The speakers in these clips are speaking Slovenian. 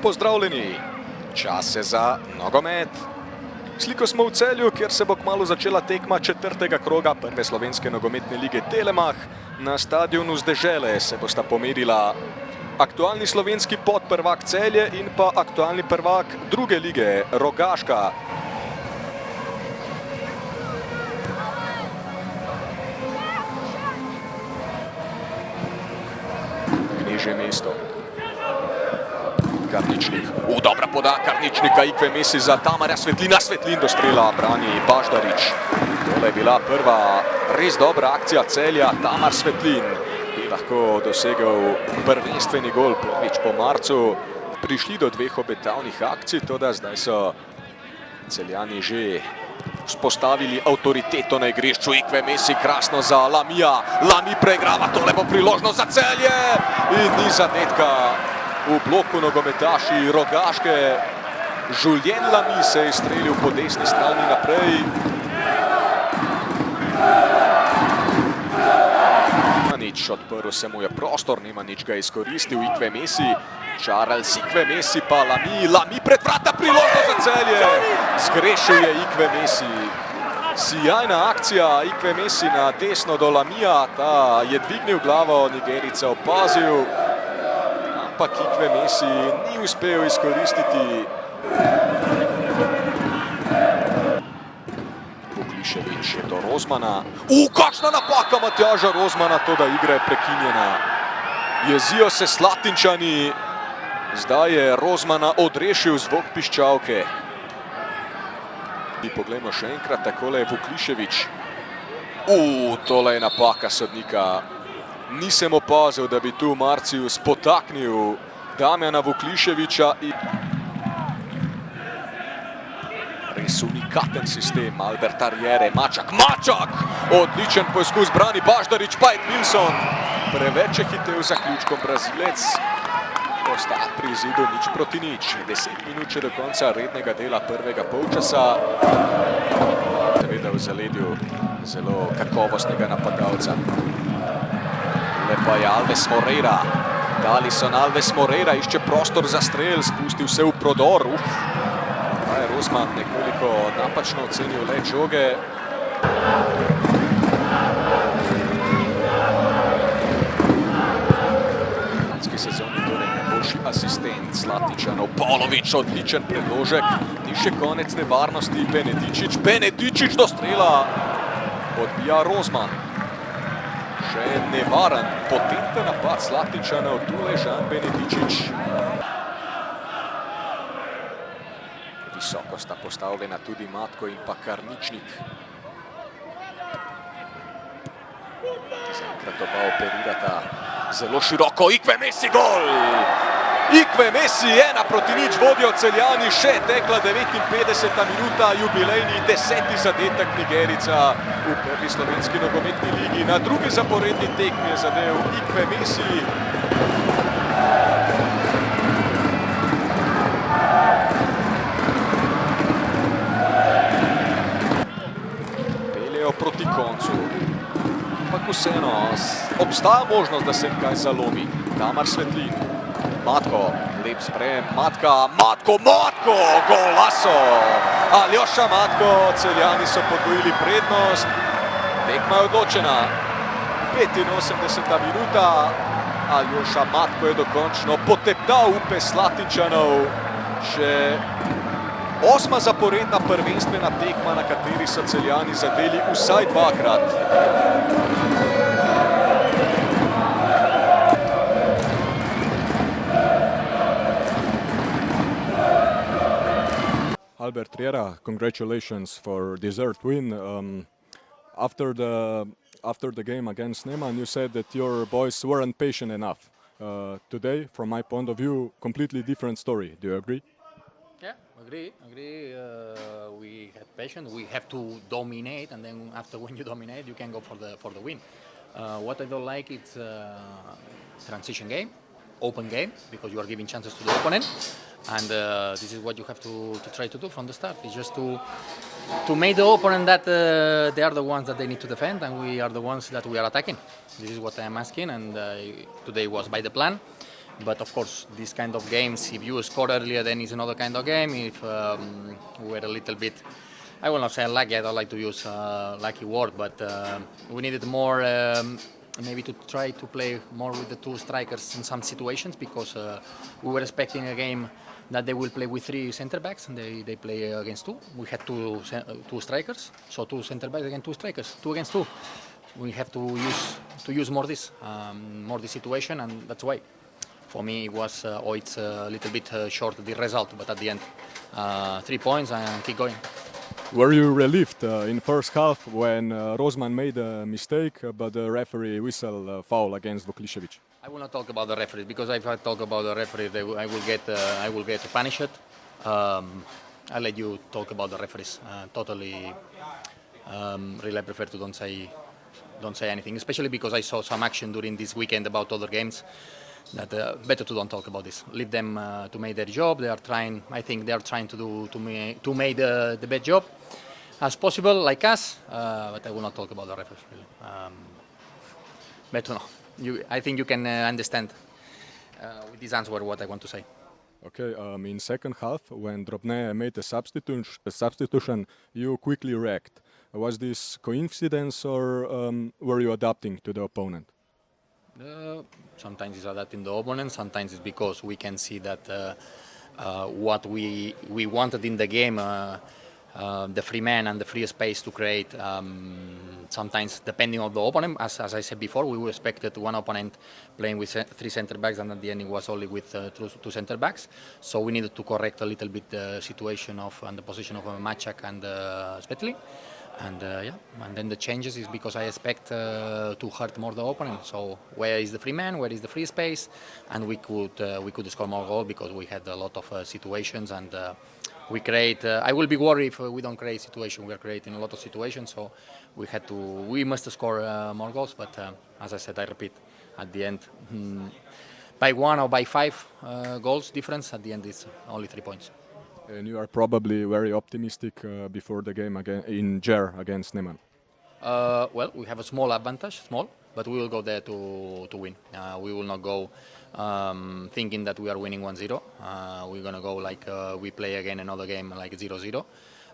pozdravljeni. Čas je za nogomet. Sliko smo v Celju, kjer se bo kmalu začela tekma četrtega kroga prve slovenske nogometne lige Telemach. Na stadionu z Dežele se bosta pomerila aktualni slovenski podprvak Celje in pa aktualni prvak druge lige Rogaška. Knežje mesto. Karničnik. Dobra poda Karničnika, Ikve Mesi za Tamarja Svetlina. Svetlin do strela brani Baždarič. Tole je bila prva res dobra akcija Celja. Tamar Svetlin bi lahko dosegel prvenstveni gol prvič po marcu. Prišli do dveh obetavnih akcij, toda zdaj so Celjani že vzpostavili avtoriteto na igrišču. Ikve Mesi krasno za Lamija. Lami preigrava, tole bo priložnost za Celje in ni zadetka. V bloku nogometaši Rogaške. Julien Lami se je strelil po desni strani naprej. Nemanič, odprl se mu je prostor, Nemanič ga je izkoristil. Ikve Mesi, Charles Ikve Mesi pa Lami. Lami pred vrata, priložnost za Celje. Zgrešil je Ikve Mesi. Sijajna akcija Ikve Mesi na desno do Lamija. Ta je dvignil glavo, Nigerica opazil. Ampak Ikve Mesi ni uspel izkoristiti. Vuklišević je do Rozmana. Kakšna napaka Matjaža Rozmana, toda igra je prekinjena. Jezijo se Slatinčani. Zdaj je Rozmana odrešil zvok piščalke. Poglejmo še enkrat, takole je Vuklišević. Tole je napaka sodnika. Nisem opazil, da bi tu Marcius potaknil Damjana Vukliševića. Res unikaten sistem Albert Arjere. Mačak! Odličen poizkus brani Baždarič, pa Edmilson. Preveč je hitel zaključkom Brazilec. Ostaja pri izidu 0:0. 10 minut še do konca rednega dela prvega polčasa. Seveda v zaledju zelo kakovostnega napadalca. Lepa je Alves Moreira. Dalison Alves Moreira išče prostor za strel, spustil se v prodor. Pa je Rozman nekoliko napačno ocenil let žoge. V lanski sezoni torej najboljši asistent Slatinčanov. Polovič, odličen predložek. Ni še konec nevarnosti. Benedičič do strela. Odbija Rozman. Še nevaren, potenten napad Slatinčanov, tule Žan Benedičič. Visoko sta postavljena tudi Matko in pa Karničnik. Zaenkrat oba operirata zelo široko. Ikve Mesi gol! Ikve Mesi 1:0 vodijo Celjani, še tekla 59. minuta, jubilejni 10. zadetek Nigerica v prvi slovenski nogometni ligi. Na drugi zaporedni tekmi je zadel Ikve Mesi. Peljejo proti koncu. Ampak vseeno, obstaja možnost, da se jim kaj zalomi. Tamar Svetlin. Matko, lep sprejem, Matko, golazo! Aljoša Matko, Celjani so podvojili prednost. Tekma je odločena. 85. minuta. Aljoša Matko je dokončno poteptal upe Slatinčanov. Še 8. zaporedna prvenstvena tekma, na kateri so Celjani zadeli vsaj dvakrat. Albert Riera, congratulations for deserved win. After the game against Neman, you said that your boys weren't patient enough. Today, from my point of view, completely different story. Do you agree? Yeah, agree. We had patience. We have to dominate, and then after when you dominate, you can go for the win. What I don't like is transition game, open game, because you are giving chances to the opponent. And this is what you have to try to do from the start. It's just to make the opponent that they are the ones that they need to defend, and we are the ones that we are attacking. This is what I am asking, and today was by the plan. But of course, these kind of games, if you score earlier, then it's another kind of game. If we're a little bit, I will not say lucky, I don't like to use lucky word, but we needed more, maybe to try to play more with the two strikers in some situations, because we were expecting a game that they will play with 3 centre backs and they play against 2. We had two strikers, so 2 centre backs against 2 strikers, 2 against 2. We have to use more this situation, and that's why. For me, it was it's a little bit short the result, but at the end, 3 points and keep going. Were you relieved in first half when Rozman made a mistake, but the referee whistled foul against Vuklišević? I will not talk about the referees, because if I talk about the referees, I will get punished. I'll let you talk about the referees. Totally, really, I prefer to don't say anything, especially because I saw some action during this weekend about other games. That better to don't talk about this. Leave them to make their job. They are trying. I think they are trying to make the best job as possible, like us. But I will not talk about the referees. Really. Better no. I think you can understand with this answer what I want to say. Okay, in second half, when Drobne made a substitution, you quickly react. Was this coincidence, or were you adapting to the opponent? Sometimes it's adapting the opponent, sometimes it's because we can see that what we wanted in the game, the free man and the free space to create, sometimes depending on the opponent, as I said before, we expected one opponent playing with 3 centre backs, and at the end it was only with 2 centre backs, so we needed to correct a little bit the situation and the position of Maciak and Svetli. And and then the changes is because I expect to hurt more the opponent. So where is the free man? Where is the free space? And we could score more goals because we had a lot of situations, and we create. I will be worried if we don't create situation. We are creating a lot of situations, so we must score more goals. But as I said, I repeat, at the end, by 1 or by 5 goals difference, at the end it's only 3 points. And you are probably very optimistic before the game in Ger against Neman. Well, we have a small advantage, but we will go there to win. We will not go thinking that we are winning 1-0. We're going to go like we play again another game like 0-0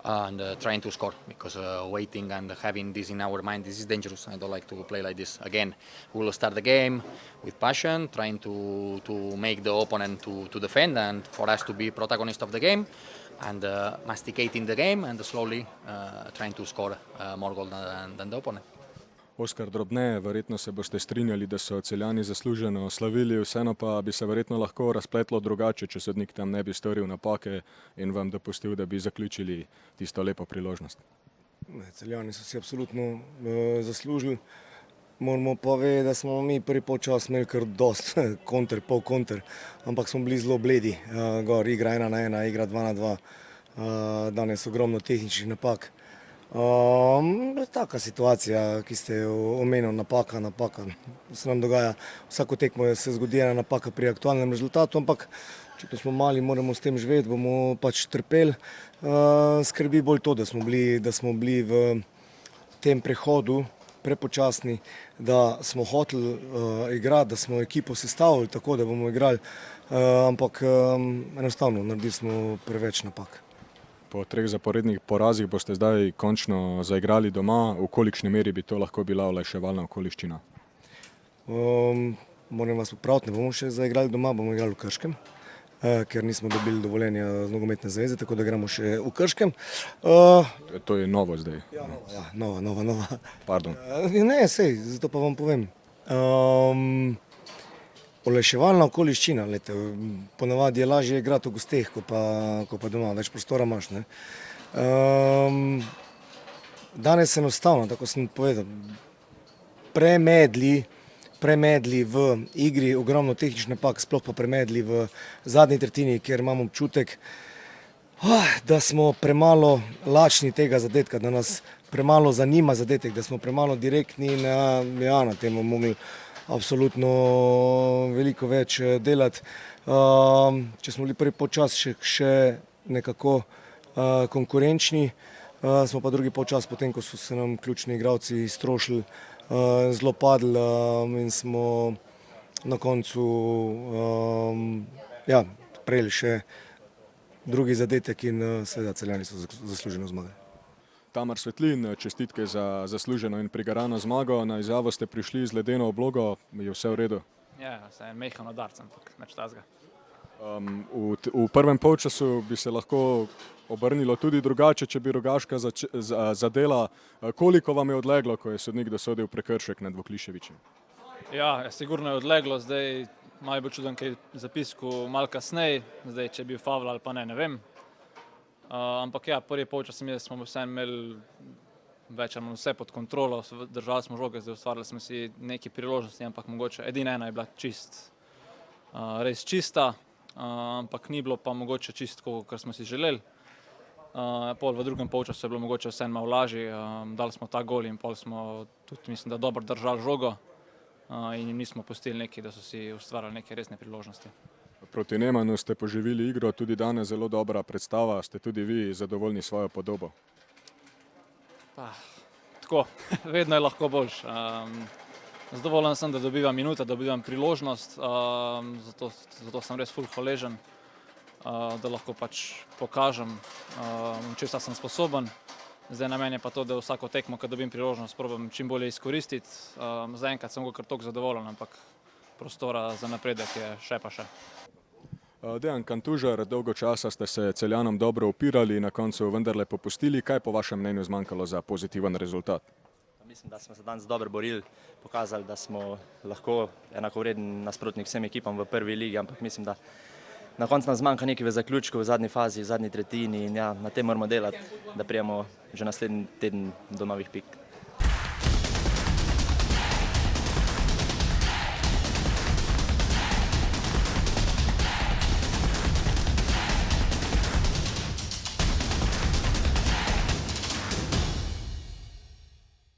and trying to score, because waiting and having this in our mind, this is dangerous. I don't like to play like this. Again, we will start the game with passion, trying to make the opponent to defend, and for us to be protagonist of the game, and masticating the game, and slowly trying to score more goals than the opponent. Oskar Drobne, verjetno se boste strinjali, da so Celjani zasluženo slavili, vseeno pa bi se verjetno lahko razpletlo drugače, če sodnik tam ne bi storil napake in vam dopustil, da bi zaključili tisto lepo priložnost. Celjani so si absolutno zaslužili. Moramo pa vedeti, da smo mi prvi polčas imeli kar dost konter, pol konter, ampak smo bili zelo bledi. Gor igra 1-1, igra 2-2, danes ogromno tehničnih napak. Taka situacija, ki ste jo omenili, napaka. Se nam dogaja, vsako tekmo se zgodi ena napaka pri aktualnem rezultatu, ampak če to smo mali, moramo s tem živeti, bomo pač trpeli. Skrbi bolj to, da smo bili v tem prehodu prepočasni, da smo hoteli igrati, da smo ekipo sestavili tako, da bomo igrali, ampak enostavno naredili smo preveč napak. Po 3 zaporednih porazih boste zdaj končno zaigrali doma. V kolikšni meri bi to lahko bila olajševalna okoliščina? Moram vas popraviti, ne bomo še zaigrali doma, bomo igrali v Krškem, ker nismo dobili dovoljenja z nogometne zveze, tako da igramo še v Krškem. To je novo zdaj. Ja, nova. Pardon. Ne, sej, zato pa vam povem. Olajševalna okoliščina, ponavadi je lažje igrati v gosteh, ko pa doma, več prostora imaš. Danes enostavno, tako sem povedal, premedli v igri, ogromno tehničnih napak, sploh pa premedli v zadnji tretjini, kjer imam občutek, da smo premalo lačni tega zadetka, da nas premalo zanima zadetek, da smo premalo direktni in na tem bomo mogli absolutno veliko več delati. Če smo bili prvi polčas še nekako konkurenčni, smo pa drugi polčas, potem ko so se nam ključni igralci strošili, zelo padli in smo na koncu ja, prejeli še drugi zadetek in seveda Celjani so zasluženo zmagali. Tamar Svetlin, čestitke za zasluženo in prigarano zmago. Na izjavo ste prišli z ledeno oblogo, je vse v redu? Ja, se je mehko udarc, ampak nič takega. V prvem polčasu bi se lahko obrnilo tudi drugače, če bi Rogaška zadela. Koliko vam je odleglo, ko je sodnik dosodil prekršek nad Vukliševićem? Ja, sigurno je odleglo, zdaj malo je bil čuden, kaj zapisku malo kasneje, zdaj če je bil favl ali pa ne vem. Ampak ja, prvi polčas smo vseeno imeli več ali manj vse pod kontrolo, držali smo žoge, zdaj ustvarili smo si neki priložnosti, ampak mogoče edina ena je bila res čista, ampak ni bilo pa mogoče čisto, kar smo si želeli. Pol v drugem polčasu je bilo mogoče vseeno malo lažje, dali smo ta gol in pol smo tudi, mislim, da dobro držali žogo in jim nismo pustili neki, da so si ustvarjali neke resne priložnosti. Proti Nemanu ste poživili igro, tudi danes zelo dobra predstava. Ste tudi vi zadovoljni s svojo podobo? Tako, vedno je lahko boljš. Zadovoljen sem, da dobivam minute, da dobivam priložnost, zato sem res ful hvaležen, da lahko pač pokažem, česa sem sposoben. Zdaj na meni je pa to, da vsako tekmo, ko dobim priložnost, probam čim bolje izkoristiti. Zaenkrat sem kar toliko zadovoljen, ampak prostora za napredek je še pa še. Dejan Kantužar, dolgo časa ste se Celjanom dobro upirali, na koncu vendarle popustili. Kaj po vašem mnenju zmanjkalo za pozitiven rezultat? Mislim, da smo se danes dobro borili, pokazali, da smo lahko enakovreden nasprotnik vsem ekipam v prvi ligi, ampak mislim, da na koncu nam zmanjka nekaj v zaključku, v zadnji fazi, v zadnji tretjini in ja, na tem moramo delati, da prijemo že naslednji teden do novih pik.